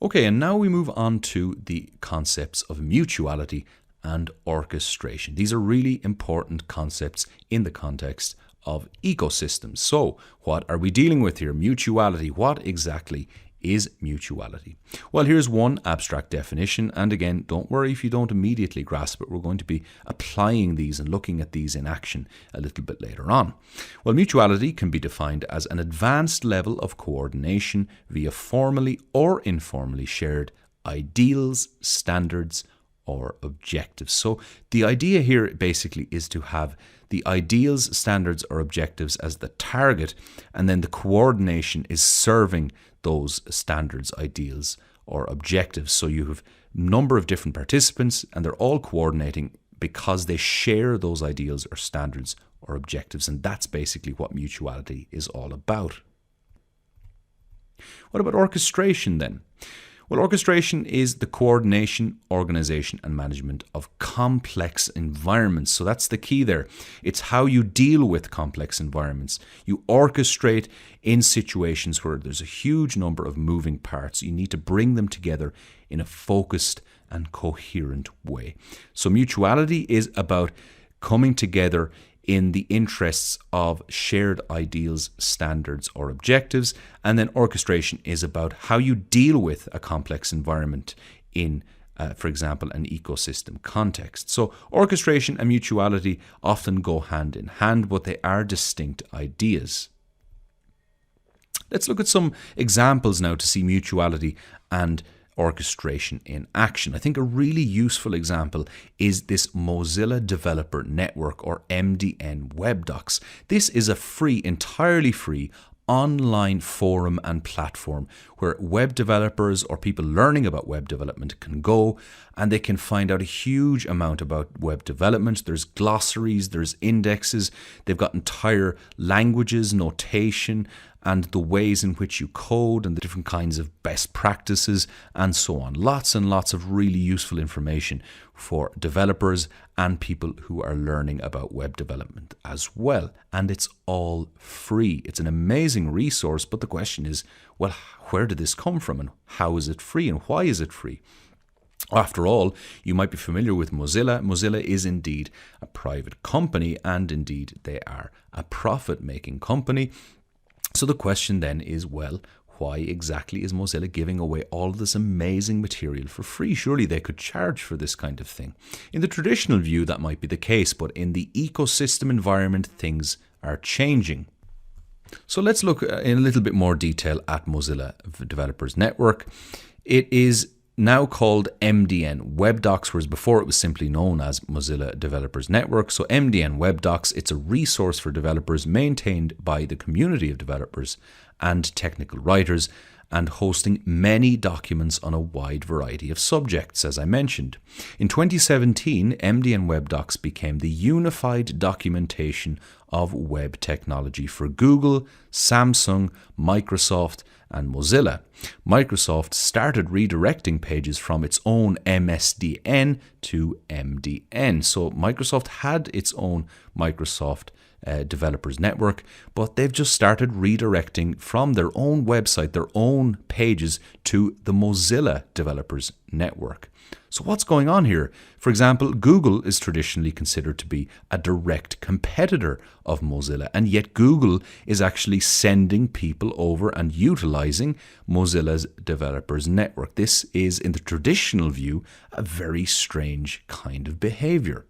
Okay, and now we move on to the concepts of mutuality and orchestration. These are really important concepts in the context of ecosystems. So, what are we dealing with here? Mutuality. What exactly is mutuality? Well, here's one abstract definition, and again, don't worry if you don't immediately grasp it. We're going to be applying these and looking at these in action a little bit later on. Well, mutuality can be defined as an advanced level of coordination via formally or informally shared ideals, standards, or objectives. So the idea here basically is to have the ideals, standards, or objectives as the target, and then the coordination is serving those standards, ideals, or objectives. So you have a number of different participants, and they're all coordinating because they share those ideals or standards or objectives, and that's basically what mutuality is all about. What about orchestration then? Well, orchestration is the coordination, organization, and management of complex environments. So that's the key there. It's how you deal with complex environments. You orchestrate in situations where there's a huge number of moving parts. You need to bring them together in a focused and coherent way. So mutuality is about coming together in the interests of shared ideals, standards, or objectives. And then orchestration is about how you deal with a complex environment in, for example, an ecosystem context. So orchestration and mutuality often go hand in hand, but they are distinct ideas. Let's look at some examples now to see mutuality and orchestration in action. I think a really useful example is this Mozilla Developer Network, or MDN web docs. This is a free, entirely free online forum and platform where web developers or people learning about web development can go and they can find out a huge amount about web development. There's glossaries, there's indexes, they've got entire languages, notation, and the ways in which you code and the different kinds of best practices and so on. Lots and lots of really useful information for developers and people who are learning about web development as well. And it's all free. It's an amazing resource, but the question is, well, where did this come from and how is it free and why is it free? After all, you might be familiar with Mozilla. Mozilla is indeed a private company, and indeed they are a profit-making company. So the question then is, well, why exactly is Mozilla giving away all of this amazing material for free? Surely they could charge for this kind of thing. In the traditional view, that might be the case, but in the ecosystem environment, things are changing. So let's look in a little bit more detail at Mozilla Developers Network. It is now called MDN Web Docs, whereas before it was simply known as Mozilla Developers Network. So MDN Web Docs, it's a resource for developers maintained by the community of developers and technical writers, and hosting many documents on a wide variety of subjects, as I mentioned. In 2017, MDN Web Docs became the unified documentation of web technology for Google, Samsung, Microsoft, and Mozilla. Microsoft started redirecting pages from its own MSDN to MDN. So Microsoft had its own Microsoft Developers Network, but they've just started redirecting from their own website, their own pages, to the Mozilla Developers Network. So what's going on here? For example, Google is traditionally considered to be a direct competitor of Mozilla, and yet Google is actually sending people over and utilizing Mozilla's Developers Network. This is, in the traditional view, a very strange kind of behavior.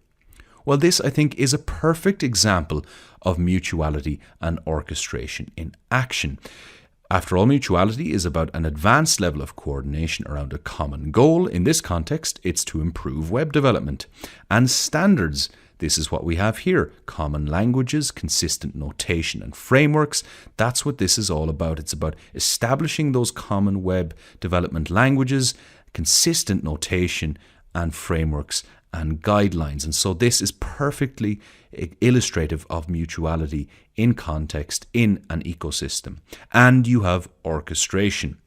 Well, this, I think, is a perfect example of mutuality and orchestration in action. After all, mutuality is about an advanced level of coordination around a common goal. In this context, it's to improve web development. And standards, this is what we have here. Common languages, consistent notation and frameworks. That's what this is all about. It's about establishing those common web development languages, consistent notation and frameworks and guidelines. And so this is perfectly illustrative of mutuality in context in an ecosystem. And you have orchestration.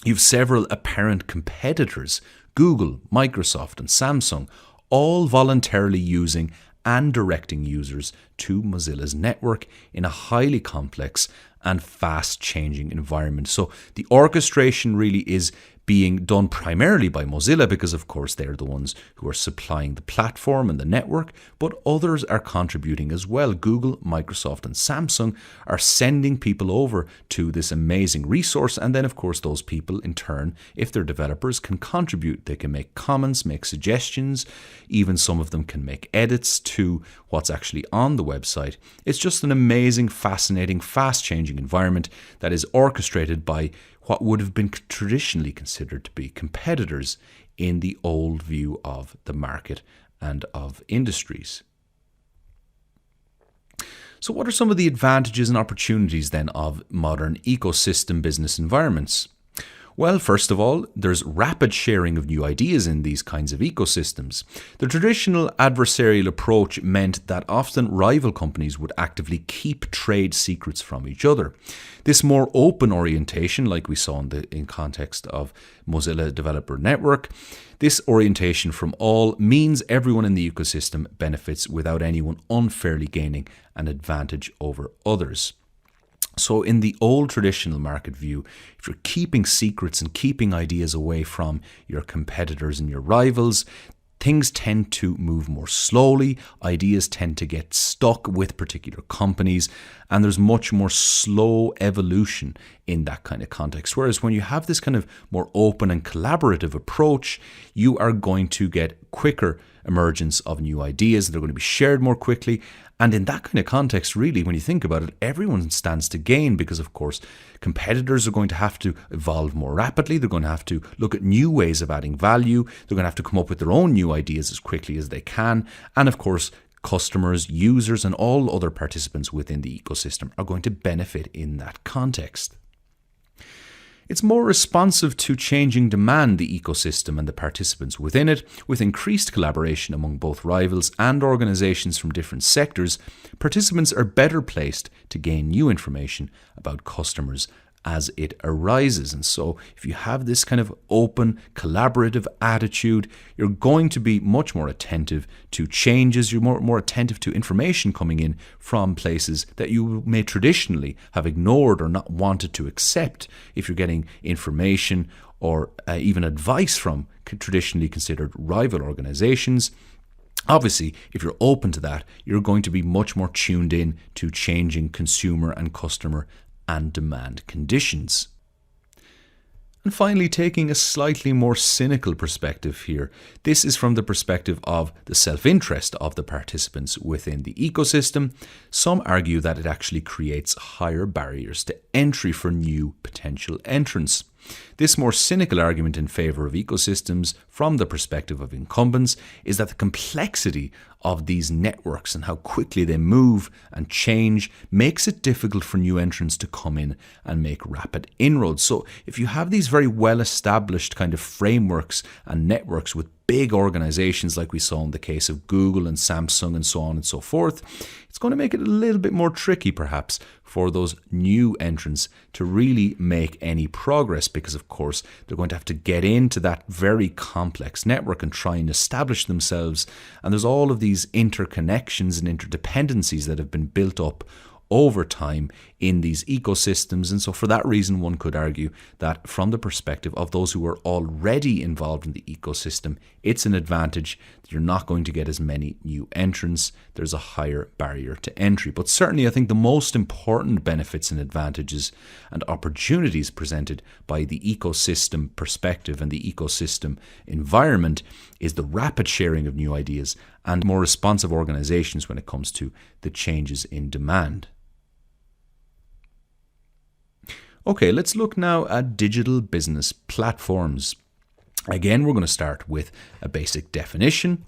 You have several apparent competitors, Google, Microsoft, and Samsung, all voluntarily using and directing users to Mozilla's network in a highly complex and fast-changing environment. So the orchestration really is being done primarily by Mozilla because, of course, they're the ones who are supplying the platform and the network, but others are contributing as well. Google, Microsoft, and Samsung are sending people over to this amazing resource, and then, of course, those people in turn, if they're developers, can contribute. They can make comments, make suggestions, even some of them can make edits to what's actually on the website. It's just an amazing, fascinating, fast-changing environment that is orchestrated by what would have been traditionally considered to be competitors in the old view of the market and of industries. So what are some of the advantages and opportunities then of modern ecosystem business environments? Well, first of all, there's rapid sharing of new ideas in these kinds of ecosystems. The traditional adversarial approach meant that often rival companies would actively keep trade secrets from each other. This more open orientation, like we saw in context of Mozilla Developer Network, this orientation from all means everyone in the ecosystem benefits without anyone unfairly gaining an advantage over others. So in the old traditional market view, if you're keeping secrets and keeping ideas away from your competitors and your rivals, things tend to move more slowly, ideas tend to get stuck with particular companies, and there's much more slow evolution in that kind of context. Whereas when you have this kind of more open and collaborative approach, you are going to get quicker emergence of new ideas that are going to be shared more quickly. And in that kind of context, really, when you think about it, everyone stands to gain because, of course, competitors are going to have to evolve more rapidly. They're going to have to look at new ways of adding value. They're going to have to come up with their own new ideas as quickly as they can. And, of course, customers, users, and all other participants within the ecosystem are going to benefit in that context. It's more responsive to changing demand, the ecosystem and the participants within it, with increased collaboration among both rivals and organizations from different sectors. Participants are better placed to gain new information about customers as it arises. And so if you have this kind of open, collaborative attitude, you're going to be much more attentive to changes. You're more attentive to information coming in from places that you may traditionally have ignored or not wanted to accept if you're getting information or even advice from traditionally considered rival organizations. Obviously, if you're open to that, you're going to be much more tuned in to changing consumer and customer and demand conditions. And finally, taking a slightly more cynical perspective here, this is from the perspective of the self-interest of the participants within the ecosystem. Some argue that it actually creates higher barriers to entry for new potential entrants. This more cynical argument in favour of ecosystems from the perspective of incumbents is that the complexity of these networks and how quickly they move and change makes it difficult for new entrants to come in and make rapid inroads. So if you have these very well established kind of frameworks and networks with big organizations like we saw in the case of Google and Samsung and so on and so forth, it's going to make it a little bit more tricky perhaps for those new entrants to really make any progress because of course they're going to have to get into that very complex network and try and establish themselves, and there's all of these interconnections and interdependencies that have been built up over time in these ecosystems. And so for that reason, one could argue that from the perspective of those who are already involved in the ecosystem, it's an advantage that you're not going to get as many new entrants. There's a higher barrier to entry. But certainly I think the most important benefits and advantages and opportunities presented by the ecosystem perspective and the ecosystem environment is the rapid sharing of new ideas and more responsive organizations when it comes to the changes in demand. Okay, let's look now at digital business platforms. Again, we're going to start with a basic definition.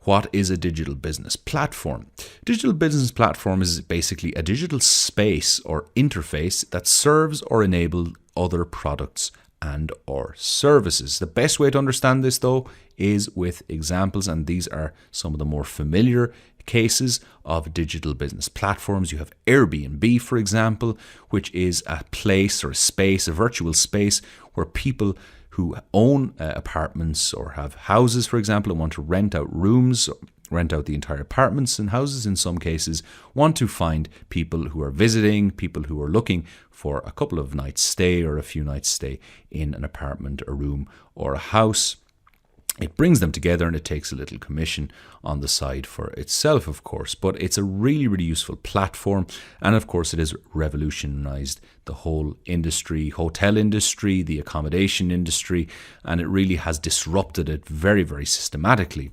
What is a digital business platform? Digital business platform is basically a digital space or interface that serves or enables other products and or services. The best way to understand this, though, is with examples, and these are some of the more familiar cases of digital business platforms. You have Airbnb, for example, which is a place or a space, a virtual space where people who own apartments or have houses, for example, and want to rent out rooms rent out the entire apartments and houses in some cases, want to find people who are visiting, people who are looking for a couple of nights stay or a few nights stay in an apartment, a room, or a house. It brings them together and it takes a little commission on the side for itself, of course. But it's a really, really useful platform. And of course, it has revolutionized the whole industry, hotel industry, the accommodation industry, and it really has disrupted it very, very systematically.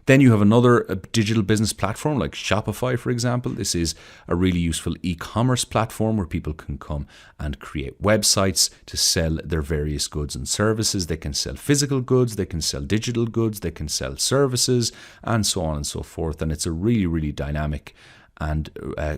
Then you have another digital business platform like Shopify, for example. This is a really useful e-commerce platform where people can come and create websites to sell their various goods and services. They can sell physical goods, they can sell digital goods, they can sell services, and so on and so forth. And it's a really, really dynamic and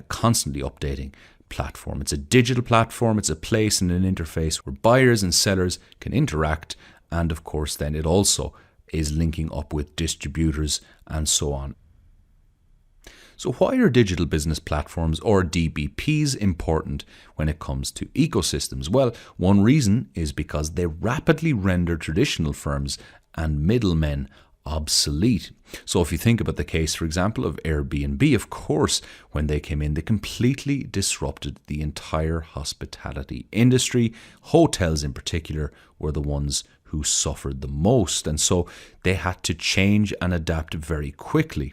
constantly updating platform. It's a digital platform. It's a place and an interface where buyers and sellers can interact. And of course, then it also is linking up with distributors and so on. So why are digital business platforms, or DBPs, important when it comes to ecosystems? Well, one reason is because they rapidly render traditional firms and middlemen obsolete. So if you think about the case, for example, of Airbnb, of course, when they came in, they completely disrupted the entire hospitality industry. Hotels in particular were the ones who suffered the most, and so they had to change and adapt very quickly.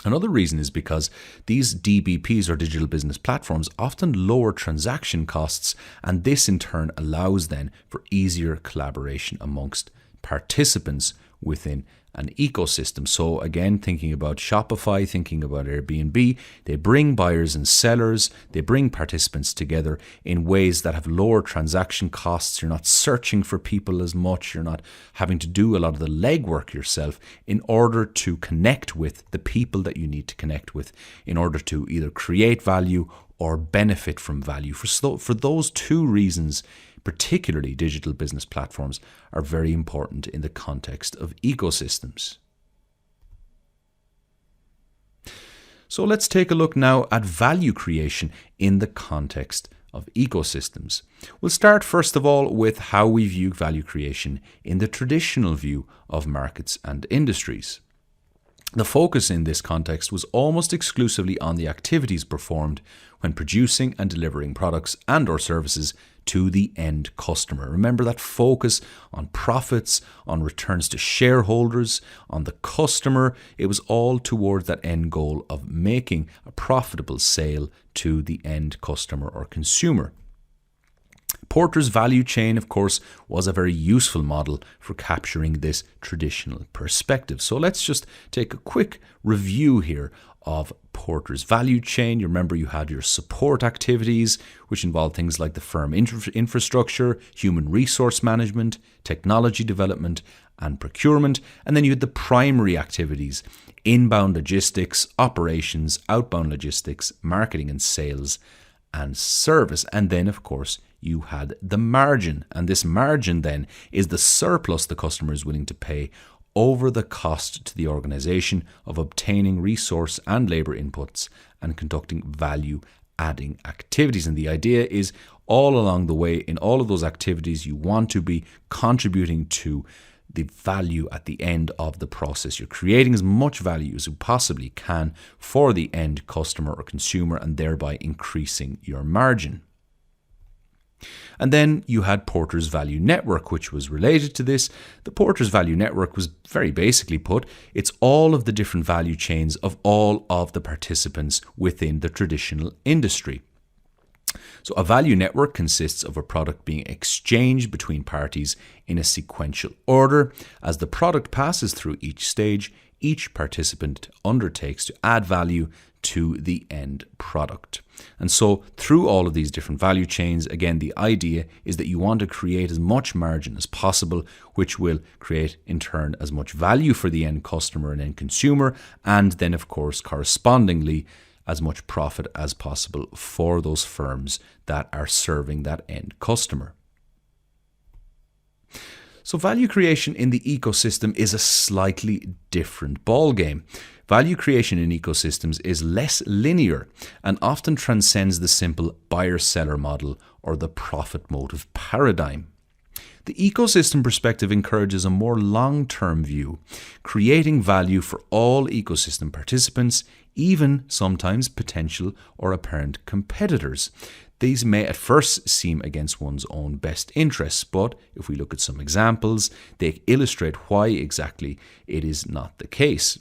Another reason is because these DBPs, or digital business platforms, often lower transaction costs, and this in turn allows then for easier collaboration amongst participants within an ecosystem. So again, thinking about Shopify, thinking about Airbnb, they bring buyers and sellers, they bring participants together in ways that have lower transaction costs. You're not searching for people as much. You're not having to do a lot of the legwork yourself in order to connect with the people that you need to connect with in order to either create value or benefit from value. For those two reasons, particularly digital business platforms are very important in the context of ecosystems. So let's take a look now at value creation in the context of ecosystems. We'll start first of all with how we view value creation in the traditional view of markets and industries. The focus in this context was almost exclusively on the activities performed when producing and delivering products and or services to the end customer. Remember that focus on profits, on returns to shareholders, on the customer. It was all towards that end goal of making a profitable sale to the end customer or consumer. Porter's value chain, of course, was a very useful model for capturing this traditional perspective. So let's just take a quick review here of Porter's value chain. You remember you had your support activities, which involved things like the firm infrastructure, human resource management, technology development, and procurement. And then you had the primary activities: inbound logistics, operations, outbound logistics, marketing and sales, and service. And then, of course, you had the margin. And this margin then is the surplus the customer is willing to pay over the cost to the organization of obtaining resource and labor inputs and conducting value-adding activities. And the idea is all along the way, in all of those activities, you want to be contributing to the value at the end of the process. You're creating as much value as you possibly can for the end customer or consumer, and thereby increasing your margin. And then you had Porter's Value Network, which was related to this. The Porter's Value Network was very basically put, it's all of the different value chains of all of the participants within the traditional industry. So a value network consists of a product being exchanged between parties in a sequential order. As the product passes through each stage, each participant undertakes to add value to the end product. And so through all of these different value chains, again, the idea is that you want to create as much margin as possible, which will create in turn as much value for the end customer and end consumer, and then of course correspondingly as much profit as possible for those firms that are serving that end customer. So value creation in the ecosystem is a slightly different ballgame. Value creation in ecosystems is less linear and often transcends the simple buyer-seller model or the profit motive paradigm. The ecosystem perspective encourages a more long-term view, creating value for all ecosystem participants, even sometimes potential or apparent competitors. These may at first seem against one's own best interests, but if we look at some examples, they illustrate why exactly it is not the case.